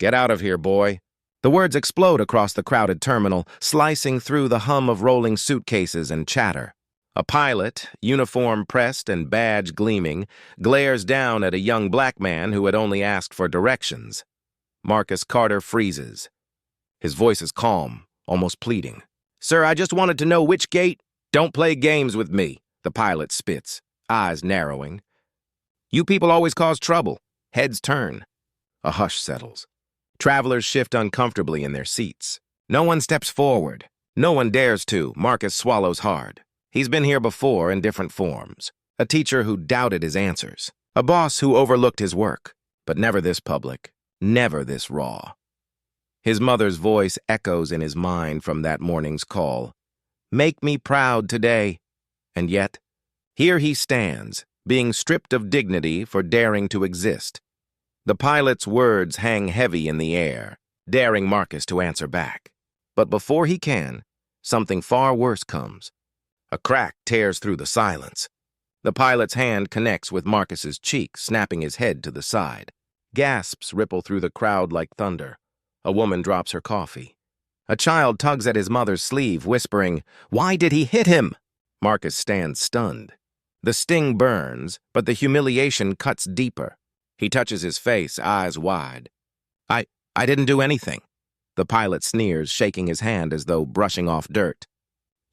Get out of here, boy. The words explode across the crowded terminal, slicing through the hum of rolling suitcases and chatter. A pilot, uniform pressed and badge gleaming, glares down at a young black man who had only asked for directions. Marcus Carter freezes. His voice is calm, almost pleading. "Sir, I just wanted to know which gate—" "Don't play games with me," the pilot spits, eyes narrowing. "You people always cause trouble." Heads turn. A hush settles. Travelers shift uncomfortably in their seats. No one steps forward. No one dares to. Marcus swallows hard. He's been here before in different forms. A teacher who doubted his answers. A boss who overlooked his work. But never this public. Never this raw. His mother's voice echoes in his mind from that morning's call. "Make me proud today." And yet, here he stands, being stripped of dignity for daring to exist. The pilot's words hang heavy in the air, daring Marcus to answer back. But before he can, something far worse comes. A crack tears through the silence. The pilot's hand connects with Marcus's cheek, snapping his head to the side. Gasps ripple through the crowd like thunder. A woman drops her coffee. A child tugs at his mother's sleeve, whispering, "Why did he hit him?" Marcus stands stunned. The sting burns, but the humiliation cuts deeper. He touches his face, eyes wide. I didn't do anything." The pilot sneers, shaking his hand as though brushing off dirt.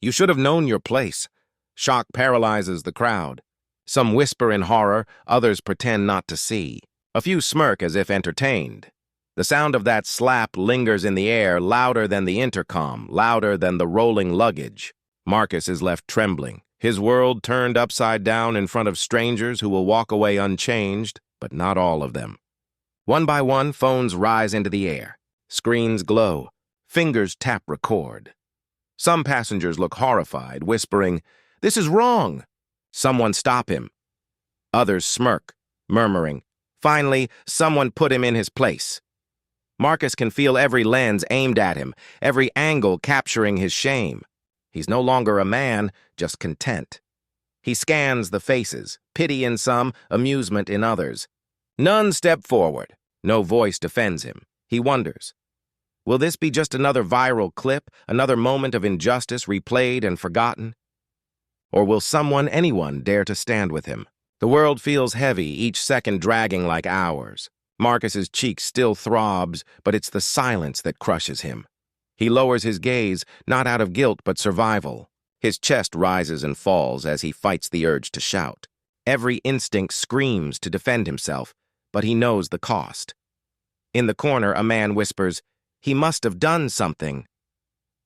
"You should have known your place." Shock paralyzes the crowd. Some whisper in horror, others pretend not to see. A few smirk as if entertained. The sound of that slap lingers in the air, louder than the intercom, louder than the rolling luggage. Marcus is left trembling, his world turned upside down in front of strangers who will walk away unchanged, but not all of them. One by one, phones rise into the air. Screens glow. Fingers tap record. Some passengers look horrified, whispering, "This is wrong." Someone stop him. Others smirk, murmuring, "Finally, someone put him in his place." Marcus can feel every lens aimed at him, every angle capturing his shame. He's no longer a man, just content. He scans the faces, pity in some, amusement in others. None step forward. No voice defends him. He wonders, will this be just another viral clip, another moment of injustice replayed and forgotten? Or will someone, anyone, dare to stand with him? The world feels heavy, each second dragging like hours. Marcus's cheek still throbs, but it's the silence that crushes him. He lowers his gaze, not out of guilt but survival. His chest rises and falls as he fights the urge to shout. Every instinct screams to defend himself, but he knows the cost. In the corner, a man whispers, "He must have done something."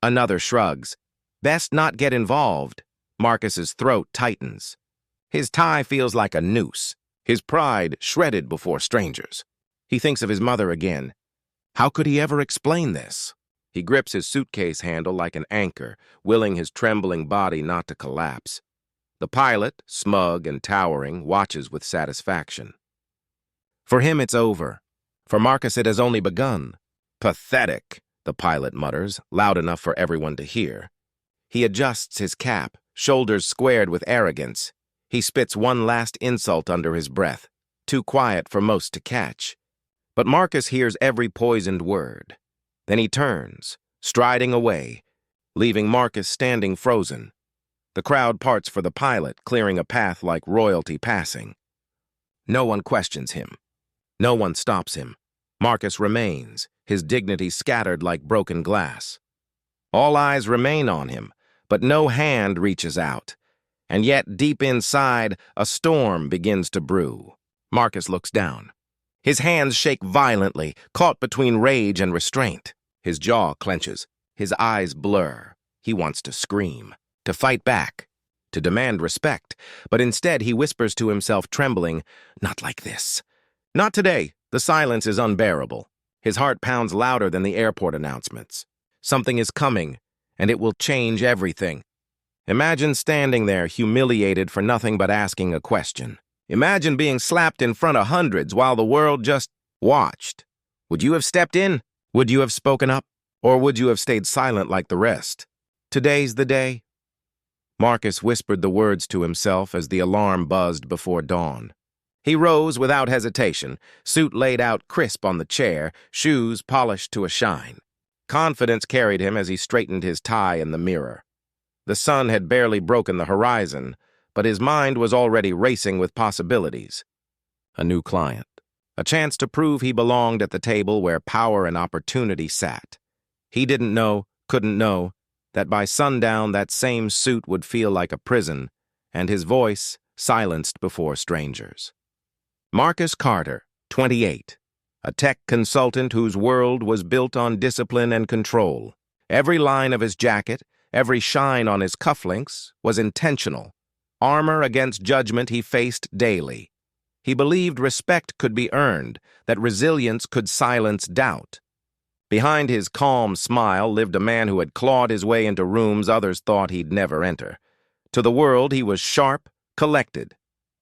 Another shrugs. "Best not get involved." Marcus's throat tightens. His tie feels like a noose, his pride shredded before strangers. He thinks of his mother again. How could he ever explain this? He grips his suitcase handle like an anchor, willing his trembling body not to collapse. The pilot, smug and towering, watches with satisfaction. For him, it's over. For Marcus, it has only begun. "Pathetic," the pilot mutters, loud enough for everyone to hear. He adjusts his cap, shoulders squared with arrogance. He spits one last insult under his breath, too quiet for most to catch. But Marcus hears every poisoned word. Then he turns, striding away, leaving Marcus standing frozen. The crowd parts for the pilot, clearing a path like royalty passing. No one questions him. No one stops him. Marcus remains, his dignity scattered like broken glass. All eyes remain on him, but no hand reaches out. And yet, deep inside, a storm begins to brew. Marcus looks down. His hands shake violently, caught between rage and restraint. His jaw clenches. His eyes blur. He wants to scream, to fight back, to demand respect. But instead, he whispers to himself, trembling, "Not like this. Not today." The silence is unbearable. His heart pounds louder than the airport announcements. Something is coming, and it will change everything. Imagine standing there, humiliated for nothing but asking a question. Imagine being slapped in front of hundreds while the world just watched. Would you have stepped in? Would you have spoken up? Or would you have stayed silent like the rest? Today's the day. Marcus whispered the words to himself as the alarm buzzed before dawn. He rose without hesitation, suit laid out crisp on the chair, shoes polished to a shine. Confidence carried him as he straightened his tie in the mirror. The sun had barely broken the horizon, but his mind was already racing with possibilities. A new client. A chance to prove he belonged at the table where power and opportunity sat. He didn't know, couldn't know, that by sundown that same suit would feel like a prison, and his voice silenced before strangers. Marcus Carter, 28, a tech consultant whose world was built on discipline and control. Every line of his jacket, every shine on his cufflinks was intentional. Armor against judgment he faced daily. He believed respect could be earned, that resilience could silence doubt. Behind his calm smile lived a man who had clawed his way into rooms others thought he'd never enter. To the world, he was sharp, collected,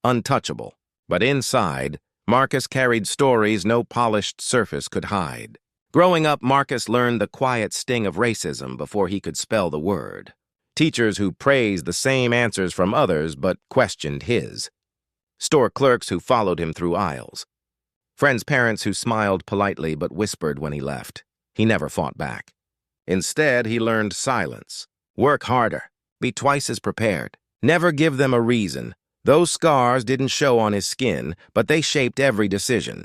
untouchable. But inside, Marcus carried stories no polished surface could hide. Growing up, Marcus learned the quiet sting of racism before he could spell the word. Teachers who praised the same answers from others but questioned his. Store clerks who followed him through aisles. Friends' parents who smiled politely but whispered when he left. He never fought back. Instead, he learned silence. Work harder. Be twice as prepared. Never give them a reason. Those scars didn't show on his skin, but they shaped every decision.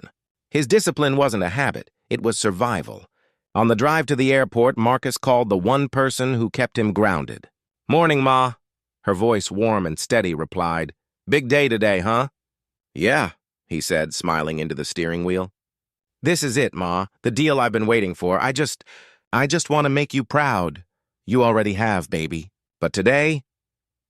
His discipline wasn't a habit, it was survival. On the drive to the airport, Marcus called the one person who kept him grounded. "Morning, Ma." Her voice, warm and steady, replied, "Big day today, huh?" "Yeah," he said, smiling into the steering wheel. "This is it, Ma, the deal I've been waiting for. I just want to make you proud. You already have, baby. But today,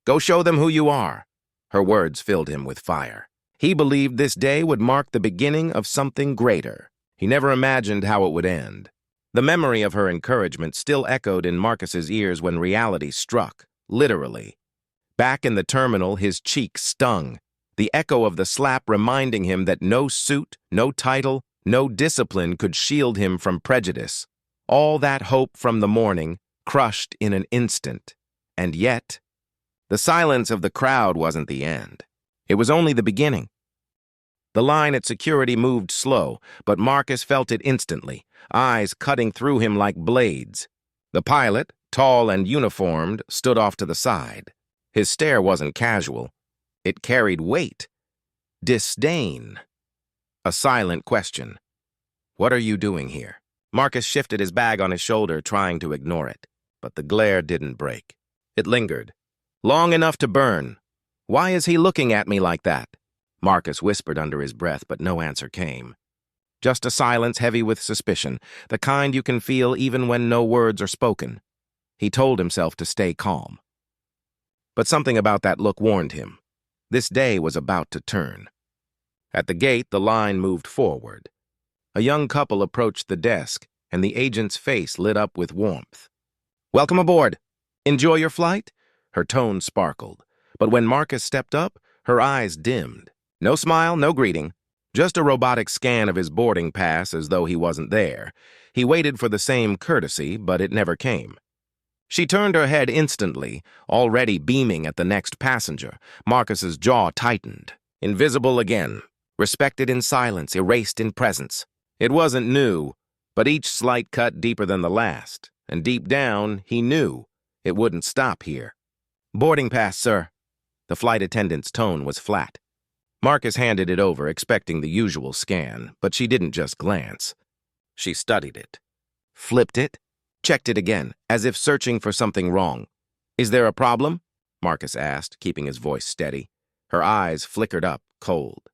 go show them who you are." Her words filled him with fire. He believed this day would mark the beginning of something greater. He never imagined how it would end. The memory of her encouragement still echoed in Marcus's ears when reality struck, literally. Back in the terminal, his cheek stung, the echo of the slap reminding him that no suit, no title, no discipline could shield him from prejudice. All that hope from the morning, crushed in an instant. And yet, the silence of the crowd wasn't the end. It was only the beginning. The line at security moved slow, but Marcus felt it instantly, eyes cutting through him like blades. The pilot, tall and uniformed, stood off to the side. His stare wasn't casual. It carried weight. Disdain. A silent question. "What are you doing here?" Marcus shifted his bag on his shoulder, trying to ignore it. But the glare didn't break. It lingered. Long enough to burn. "Why is he looking at me like that?" Marcus whispered under his breath, but no answer came. Just a silence heavy with suspicion, the kind you can feel even when no words are spoken. He told himself to stay calm. But something about that look warned him. This day was about to turn. At the gate, the line moved forward. A young couple approached the desk, and the agent's face lit up with warmth. "Welcome aboard. Enjoy your flight?" Her tone sparkled, but when Marcus stepped up, her eyes dimmed. No smile, no greeting, just a robotic scan of his boarding pass as though he wasn't there. He waited for the same courtesy, but it never came. She turned her head instantly, already beaming at the next passenger. Marcus's jaw tightened. Invisible again, respected in silence, erased in presence. It wasn't new, but each slight cut deeper than the last, and deep down, he knew it wouldn't stop here. "Boarding pass, sir." The flight attendant's tone was flat. Marcus handed it over, expecting the usual scan, but she didn't just glance. She studied it, flipped it, checked it again, as if searching for something wrong. "Is there a problem?" Marcus asked, keeping his voice steady. Her eyes flickered up, cold.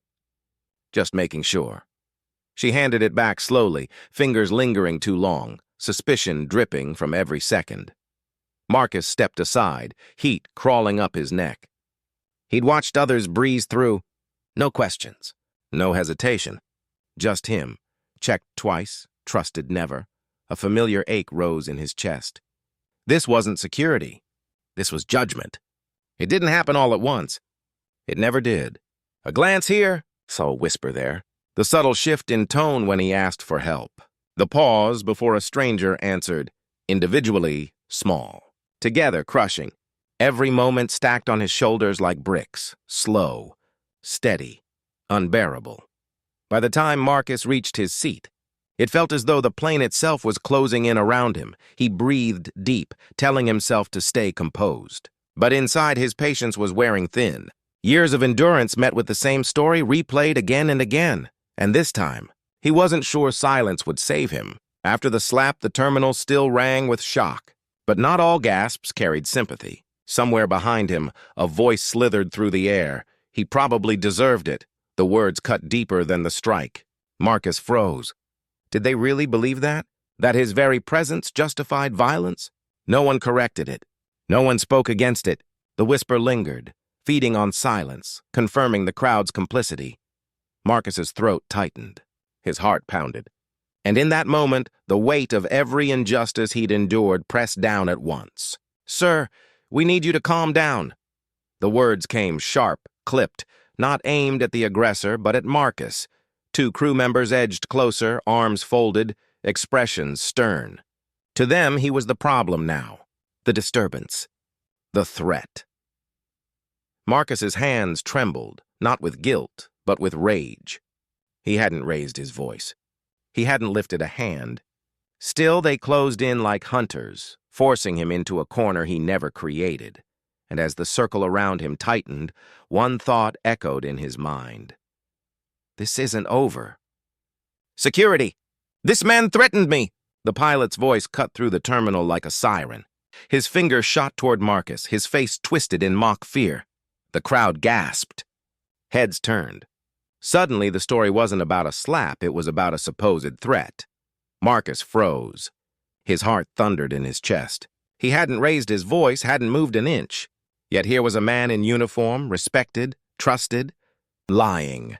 "Just making sure." She handed it back slowly, fingers lingering too long, suspicion dripping from every second. Marcus stepped aside, heat crawling up his neck. He'd watched others breeze through. No questions, no hesitation. Just him, checked twice, trusted never. A familiar ache rose in his chest. This wasn't security. This was judgment. It didn't happen all at once. It never did. A glance here, saw a whisper there. The subtle shift in tone when he asked for help. The pause before a stranger answered, individually small. Together, crushing. Every moment stacked on his shoulders like bricks, slow, steady. unbearable. By the time Marcus reached his seat, it felt as though the plane itself was closing in around him. He breathed deep, telling himself to stay composed. But inside, his patience was wearing thin. Years of endurance met with the same story replayed again and again. And this time, he wasn't sure silence would save him. After the slap, the terminal still rang with shock. But not all gasps carried sympathy. Somewhere behind him, a voice slithered through the air. He probably deserved it. The words cut deeper than the strike. Marcus froze. Did they really believe that? That his very presence justified violence? No one corrected it. No one spoke against it. The whisper lingered, feeding on silence, confirming the crowd's complicity. Marcus's throat tightened. His heart pounded. And in that moment, the weight of every injustice he'd endured pressed down at once. "Sir, we need you to calm down." The words came sharp, clipped, not aimed at the aggressor, but at Marcus. Two crew members edged closer, arms folded, expressions stern. To them, he was the problem now, the disturbance, the threat. Marcus's hands trembled, not with guilt, but with rage. He hadn't raised his voice. He hadn't lifted a hand. Still, they closed in like hunters, forcing him into a corner he never created. And as the circle around him tightened, one thought echoed in his mind. This isn't over. "Security! This man threatened me!" The pilot's voice cut through the terminal like a siren. His finger shot toward Marcus, his face twisted in mock fear. The crowd gasped. Heads turned. Suddenly, the story wasn't about a slap, it was about a supposed threat. Marcus froze. His heart thundered in his chest. He hadn't raised his voice, hadn't moved an inch. Yet here was a man in uniform, respected, trusted, lying.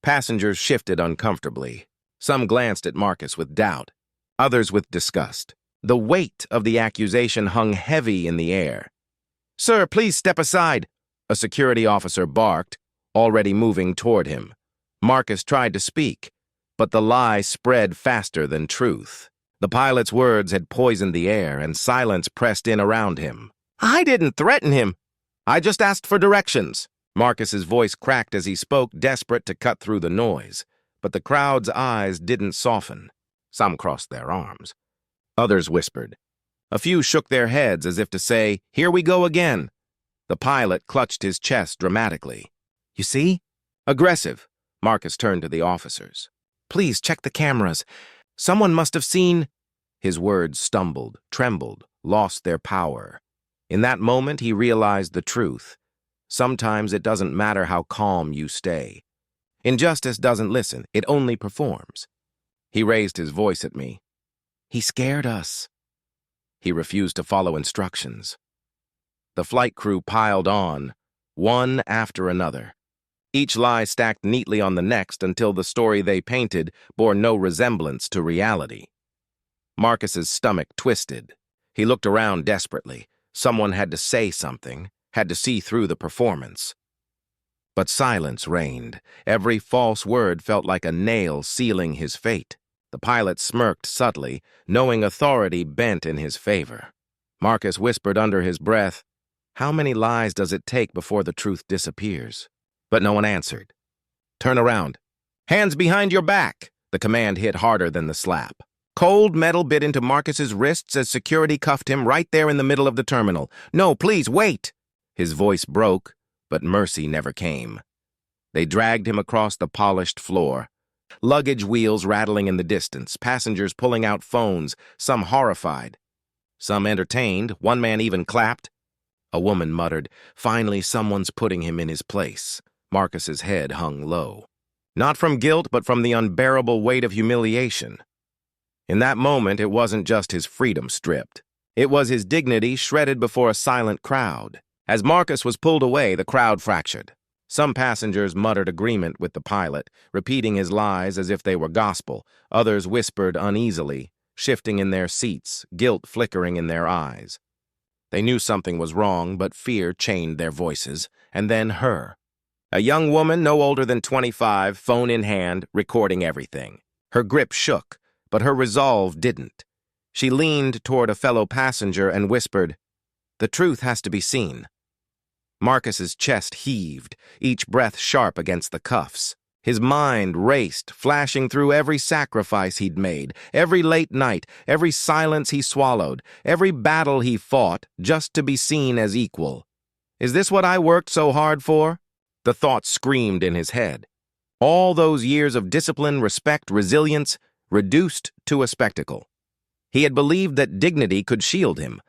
Passengers shifted uncomfortably. Some glanced at Marcus with doubt, others with disgust. The weight of the accusation hung heavy in the air. "Sir, please step aside," a security officer barked, already moving toward him. Marcus tried to speak, but the lie spread faster than truth. The pilot's words had poisoned the air, and silence pressed in around him. "I didn't threaten him. I just asked for directions." Marcus's voice cracked as he spoke, desperate to cut through the noise. But the crowd's eyes didn't soften. Some crossed their arms. Others whispered. A few shook their heads as if to say, "Here we go again." The pilot clutched his chest dramatically. "You see? Aggressive." Marcus turned to the officers. "Please check the cameras. Someone must have seen." His words stumbled, trembled, lost their power. In that moment, he realized the truth. Sometimes it doesn't matter how calm you stay. Injustice doesn't listen, it only performs. He raised his voice at me. "He scared us." He refused to follow instructions. The flight crew piled on, one after another. Each lie stacked neatly on the next until the story they painted bore no resemblance to reality. Marcus's stomach twisted. He looked around desperately. Someone had to say something, had to see through the performance. But silence reigned. Every false word felt like a nail sealing his fate. The pilot smirked subtly, knowing authority bent in his favor. Marcus whispered under his breath, "How many lies does it take before the truth disappears?" But no one answered. "Turn around. Hands behind your back." The command hit harder than the slap. Cold metal bit into Marcus's wrists as security cuffed him right there in the middle of the terminal. "No, please, wait!" His voice broke, but mercy never came. They dragged him across the polished floor. Luggage wheels rattling in the distance, passengers pulling out phones, some horrified. Some entertained, one man even clapped. A woman muttered, "Finally, someone's putting him in his place." Marcus's head hung low. Not from guilt, but from the unbearable weight of humiliation. In that moment, it wasn't just his freedom stripped. It was his dignity shredded before a silent crowd. As Marcus was pulled away, the crowd fractured. Some passengers muttered agreement with the pilot, repeating his lies as if they were gospel. Others whispered uneasily, shifting in their seats, guilt flickering in their eyes. They knew something was wrong, but fear chained their voices. And then her. A young woman no older than 25, phone in hand, recording everything. Her grip shook, but her resolve didn't. She leaned toward a fellow passenger and whispered, "The truth has to be seen." Marcus's chest heaved, each breath sharp against the cuffs. His mind raced, flashing through every sacrifice he'd made, every late night, every silence he swallowed, every battle he fought, just to be seen as equal. Is this what I worked so hard for? The thought screamed in his head. All those years of discipline, respect, resilience, reduced to a spectacle. He had believed that dignity could shield him,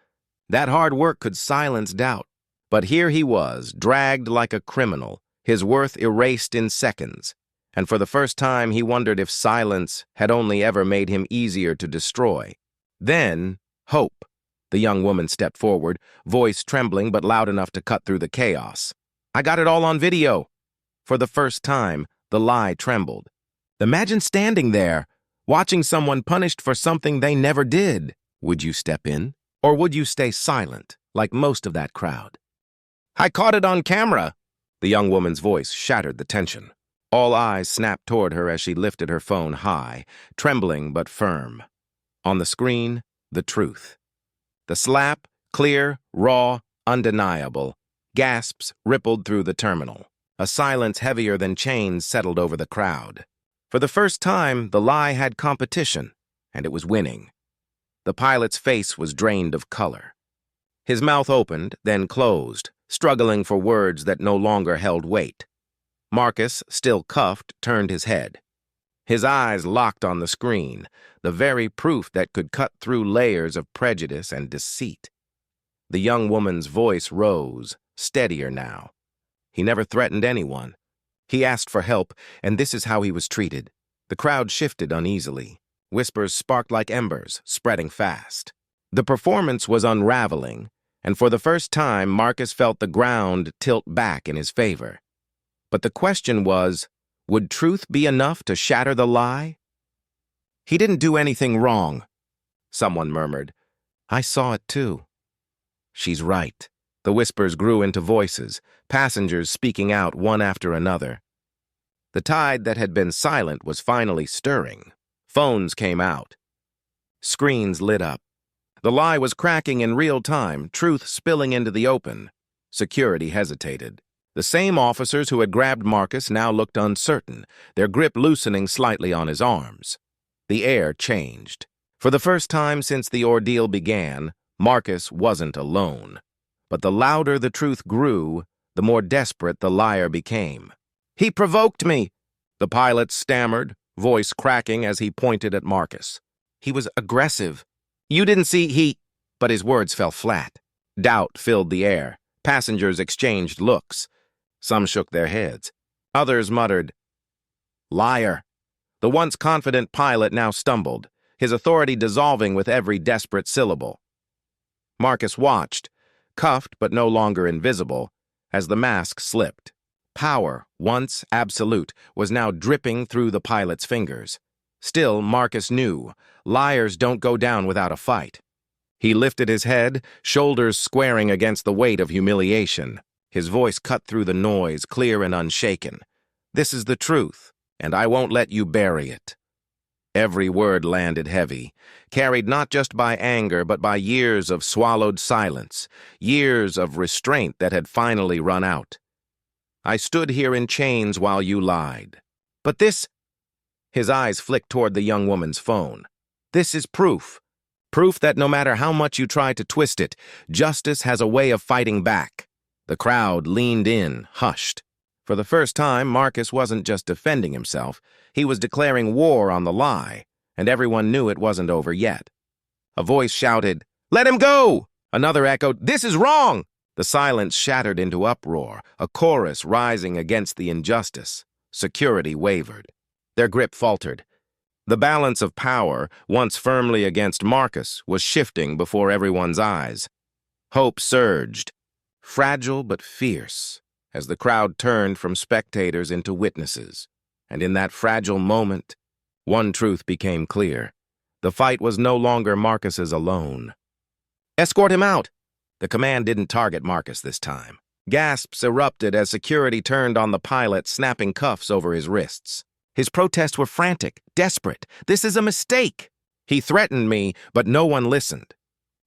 that hard work could silence doubt. But here he was, dragged like a criminal, his worth erased in seconds. And for the first time he wondered if silence had only ever made him easier to destroy. Then, hope. The young woman stepped forward, voice trembling but loud enough to cut through the chaos. I got it all on video. For the first time, the lie trembled. Imagine standing there, watching someone punished for something they never did. Would you step in? Or would you stay silent, like most of that crowd? I caught it on camera. The young woman's voice shattered the tension. All eyes snapped toward her as she lifted her phone high, trembling but firm. On the screen, the truth. The slap, clear, raw, undeniable. Gasps rippled through the terminal. A silence heavier than chains settled over the crowd. For the first time, the lie had competition, and it was winning. The pilot's face was drained of color. His mouth opened, then closed, struggling for words that no longer held weight. Marcus, still cuffed, turned his head. His eyes locked on the screen, the very proof that could cut through layers of prejudice and deceit. The young woman's voice rose, steadier now. He never threatened anyone. He asked for help, and this is how he was treated. The crowd shifted uneasily. Whispers sparked like embers, spreading fast. The performance was unraveling, and for the first time Marcus felt the ground tilt back in his favor. But the question was, would truth be enough to shatter the lie? He didn't do anything wrong, someone murmured. I saw it too. She's right. The whispers grew into voices, passengers speaking out one after another. The tide that had been silent was finally stirring. Phones came out. Screens lit up. The lie was cracking in real time, truth spilling into the open. Security hesitated. The same officers who had grabbed Marcus now looked uncertain, their grip loosening slightly on his arms. The air changed. For the first time since the ordeal began, Marcus wasn't alone. But the louder the truth grew, the more desperate the liar became. He provoked me, the pilot stammered, voice cracking as he pointed at Marcus. He was aggressive. You didn't see But his words fell flat. Doubt filled the air. Passengers exchanged looks. Some shook their heads. Others muttered, liar. The once confident pilot now stumbled, his authority dissolving with every desperate syllable. Marcus watched, cuffed but no longer invisible, as the mask slipped. Power, once absolute, was now dripping through the pilot's fingers. Still, Marcus knew, liars don't go down without a fight. He lifted his head, shoulders squaring against the weight of humiliation. His voice cut through the noise, clear and unshaken. This is the truth, and I won't let you bury it. Every word landed heavy, carried not just by anger but by years of swallowed silence, years of restraint that had finally run out. I stood here in chains while you lied. But this... His eyes flicked toward the young woman's phone. This is proof. Proof that no matter how much you try to twist it, justice has a way of fighting back. The crowd leaned in, hushed. For the first time, Marcus wasn't just defending himself. He was declaring war on the lie, and everyone knew it wasn't over yet. A voice shouted, "Let him go!" Another echoed, "This is wrong!" The silence shattered into uproar, a chorus rising against the injustice. Security wavered. Their grip faltered. The balance of power, once firmly against Marcus, was shifting before everyone's eyes. Hope surged, fragile but fierce, as the crowd turned from spectators into witnesses. And in that fragile moment, one truth became clear. The fight was no longer Marcus's alone. Escort him out! The command didn't target Marcus this time. Gasps erupted as security turned on the pilot, snapping cuffs over his wrists. His protests were frantic, desperate. This is a mistake. He threatened me, but no one listened.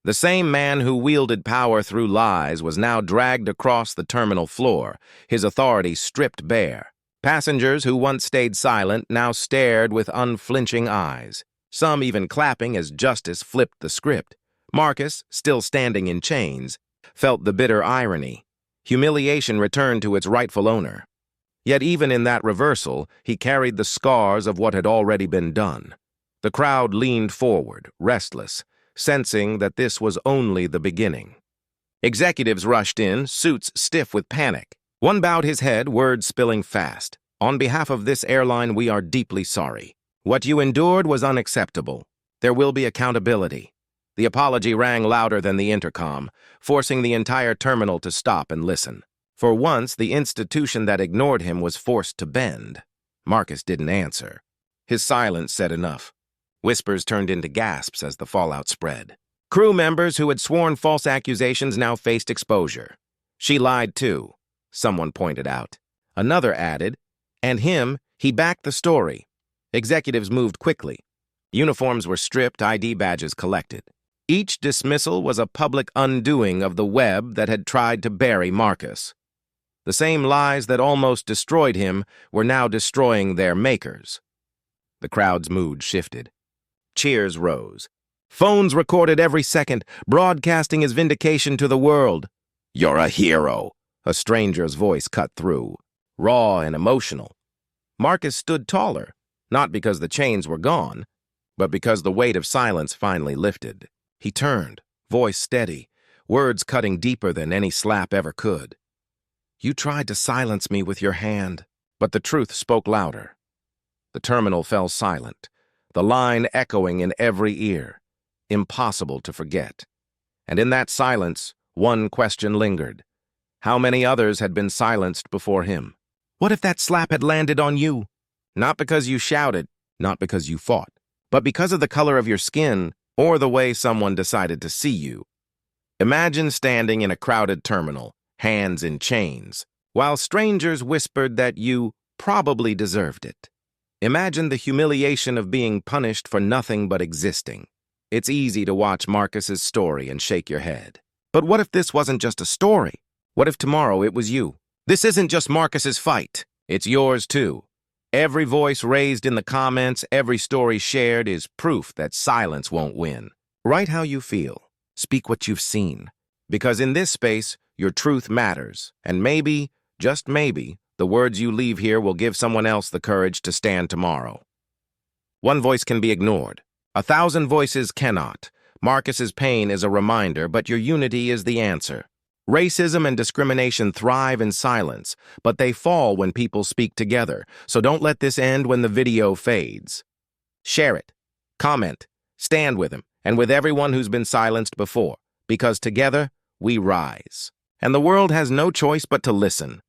The same man who wielded power through lies was now dragged across the terminal floor, his authority stripped bare. Passengers who once stayed silent now stared with unflinching eyes, some even clapping as justice flipped the script. Marcus, still standing in chains, felt the bitter irony. Humiliation returned to its rightful owner. Yet even in that reversal, he carried the scars of what had already been done. The crowd leaned forward, restless, sensing that this was only the beginning. Executives rushed in, suits stiff with panic. One bowed his head, words spilling fast. "On behalf of this airline, we are deeply sorry. What you endured was unacceptable. There will be accountability." The apology rang louder than the intercom, forcing the entire terminal to stop and listen. For once, the institution that ignored him was forced to bend. Marcus didn't answer. His silence said enough. Whispers turned into gasps as the fallout spread. Crew members who had sworn false accusations now faced exposure. "She lied too," someone pointed out. Another added, "And him, he backed the story." Executives moved quickly. Uniforms were stripped, ID badges collected. Each dismissal was a public undoing of the web that had tried to bury Marcus. The same lies that almost destroyed him were now destroying their makers. The crowd's mood shifted. Cheers rose. Phones recorded every second, broadcasting his vindication to the world. "You're a hero," a stranger's voice cut through, raw and emotional. Marcus stood taller, not because the chains were gone, but because the weight of silence finally lifted. He turned, voice steady, words cutting deeper than any slap ever could. "You tried to silence me with your hand," but the truth spoke louder. The terminal fell silent, the line echoing in every ear. Impossible to forget. And in that silence, one question lingered. How many others had been silenced before him? What if that slap had landed on you? Not because you shouted, not because you fought, but because of the color of your skin or the way someone decided to see you. Imagine standing in a crowded terminal, hands in chains, while strangers whispered that you probably deserved it. Imagine the humiliation of being punished for nothing but existing. It's easy to watch Marcus's story and shake your head. But what if this wasn't just a story? What if tomorrow it was you? This isn't just Marcus's fight. It's yours too. Every voice raised in the comments, every story shared is proof that silence won't win. Write how you feel. Speak what you've seen. Because in this space, your truth matters. And maybe, just maybe, the words you leave here will give someone else the courage to stand tomorrow. One voice can be ignored. 1,000 voices cannot. Marcus's pain is a reminder, but your unity is the answer. Racism and discrimination thrive in silence, but they fall when people speak together, so don't let this end when the video fades. Share it, comment, stand with him, and with everyone who's been silenced before, because together we rise. And the world has no choice but to listen.